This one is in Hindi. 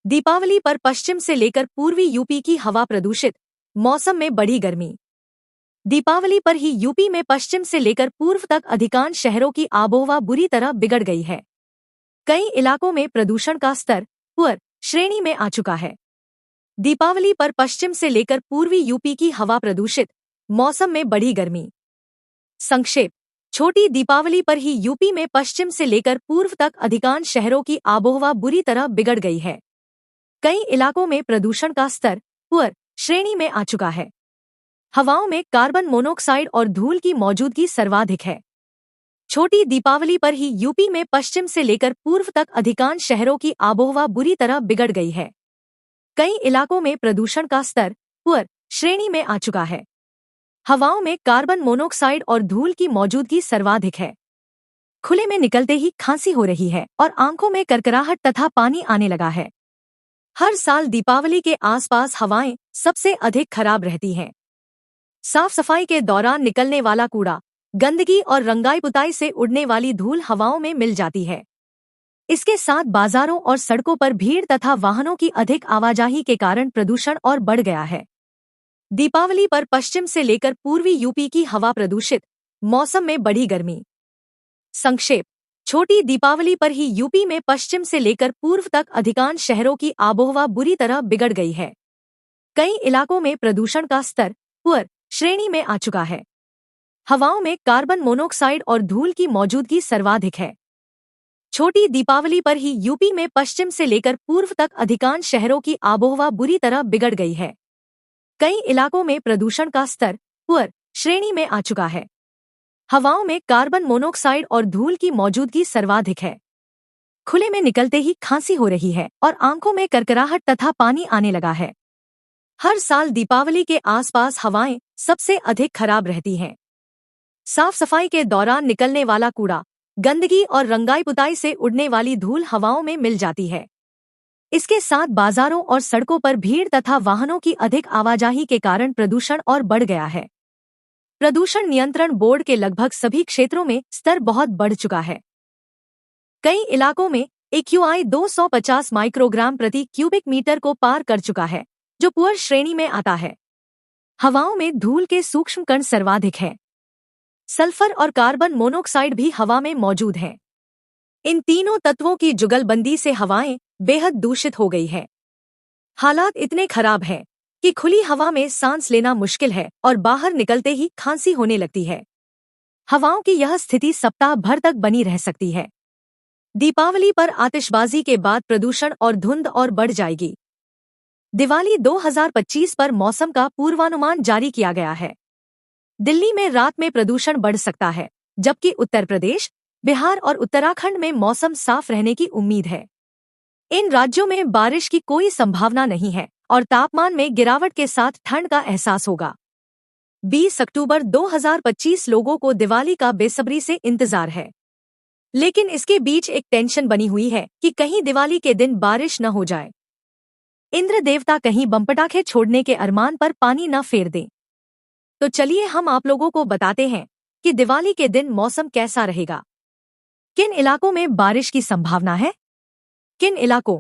दीपावली पर पश्चिम से लेकर पूर्वी यूपी की हवा प्रदूषित, मौसम में बढ़ी गर्मी। दीपावली पर ही यूपी में पश्चिम से लेकर पूर्व तक अधिकांश शहरों की आबोहवा बुरी तरह बिगड़ गई है। कई इलाकों में प्रदूषण का स्तर पुअर श्रेणी में आ चुका है। दीपावली पर पश्चिम से लेकर पूर्वी यूपी की हवा प्रदूषित, मौसम में बढ़ी गर्मी। संक्षेप: छोटी दीपावली पर ही यूपी में पश्चिम से लेकर पूर्व तक अधिकांश शहरों की आबोहवा बुरी तरह बिगड़ गई है। कई इलाकों में प्रदूषण का स्तर पुअर श्रेणी में आ चुका है। हवाओं में कार्बन मोनोऑक्साइड और धूल की मौजूदगी सर्वाधिक है। छोटी दीपावली पर ही यूपी में पश्चिम से लेकर पूर्व तक अधिकांश शहरों की आबोहवा बुरी तरह बिगड़ गई है। कई इलाकों में प्रदूषण का स्तर पुअर श्रेणी में आ चुका है। हवाओं में कार्बन मोनोऑक्साइड और धूल की मौजूदगी सर्वाधिक है। खुले में निकलते ही खांसी हो रही है और आंखों में करकराहट तथा पानी आने लगा है। हर साल दीपावली के आसपास हवाएं सबसे अधिक खराब रहती हैं। साफ सफाई के दौरान निकलने वाला कूड़ा, गंदगी और रंगाई पुताई से उड़ने वाली धूल हवाओं में मिल जाती है। इसके साथ बाजारों और सड़कों पर भीड़ तथा वाहनों की अधिक आवाजाही के कारण प्रदूषण और बढ़ गया है। दीपावली पर पश्चिम से लेकर पूर्वी यूपी की हवा प्रदूषित, मौसम में बढ़ी गर्मी। संक्षेप: छोटी दीपावली पर ही यूपी में पश्चिम से लेकर पूर्व तक अधिकांश शहरों की आबोहवा बुरी तरह बिगड़ गई है। कई इलाकों में प्रदूषण का स्तर पुअर श्रेणी में आ चुका है। हवाओं में कार्बन मोनोऑक्साइड और धूल की मौजूदगी सर्वाधिक है। छोटी दीपावली पर ही यूपी में पश्चिम से लेकर पूर्व तक अधिकांश शहरों की आबोहवा बुरी तरह बिगड़ गई है। कई इलाकों में प्रदूषण का स्तर पुअर श्रेणी में आ चुका है। हवाओं में कार्बन मोनोऑक्साइड और धूल की मौजूदगी सर्वाधिक है। खुले में निकलते ही खांसी हो रही है और आंखों में करकराहट तथा पानी आने लगा है। हर साल दीपावली के आसपास हवाएं सबसे अधिक खराब रहती हैं। साफ सफाई के दौरान निकलने वाला कूड़ा, गंदगी और रंगाई पुताई से उड़ने वाली धूल हवाओं में मिल जाती है। इसके साथ बाजारों और सड़कों पर भीड़ तथा वाहनों की अधिक आवाजाही के कारण प्रदूषण और बढ़ गया है। प्रदूषण नियंत्रण बोर्ड के लगभग सभी क्षेत्रों में स्तर बहुत बढ़ चुका है। कई इलाकों में AQI 250 माइक्रोग्राम प्रति क्यूबिक मीटर को पार कर चुका है, जो पुअर श्रेणी में आता है। हवाओं में धूल के सूक्ष्म कण सर्वाधिक हैं। सल्फर और कार्बन मोनोऑक्साइड भी हवा में मौजूद हैं। इन तीनों तत्वों की जुगलबंदी से हवाएं बेहद दूषित हो गई है। हालात इतने खराब हैं कि खुली हवा में सांस लेना मुश्किल है और बाहर निकलते ही खांसी होने लगती है। हवाओं की यह स्थिति सप्ताह भर तक बनी रह सकती है। दीपावली पर आतिशबाजी के बाद प्रदूषण और धुंध और बढ़ जाएगी। दिवाली 2025 पर मौसम का पूर्वानुमान जारी किया गया है। दिल्ली में रात में प्रदूषण बढ़ सकता है, जबकि उत्तर प्रदेश, बिहार और उत्तराखंड में मौसम साफ रहने की उम्मीद है। इन राज्यों में बारिश की कोई संभावना नहीं है और तापमान में गिरावट के साथ ठंड का एहसास होगा। 20 अक्टूबर 2025 लोगों को दिवाली का बेसब्री से इंतजार है, लेकिन इसके बीच एक टेंशन बनी हुई है कि कहीं दिवाली के दिन बारिश न हो जाए। इंद्र देवता कहीं बम पटाखे छोड़ने के अरमान पर पानी न फेर दें। तो चलिए हम आप लोगों को बताते हैं कि दिवाली के दिन मौसम कैसा रहेगा। किन इलाकों में बारिश की संभावना है? किन इलाकों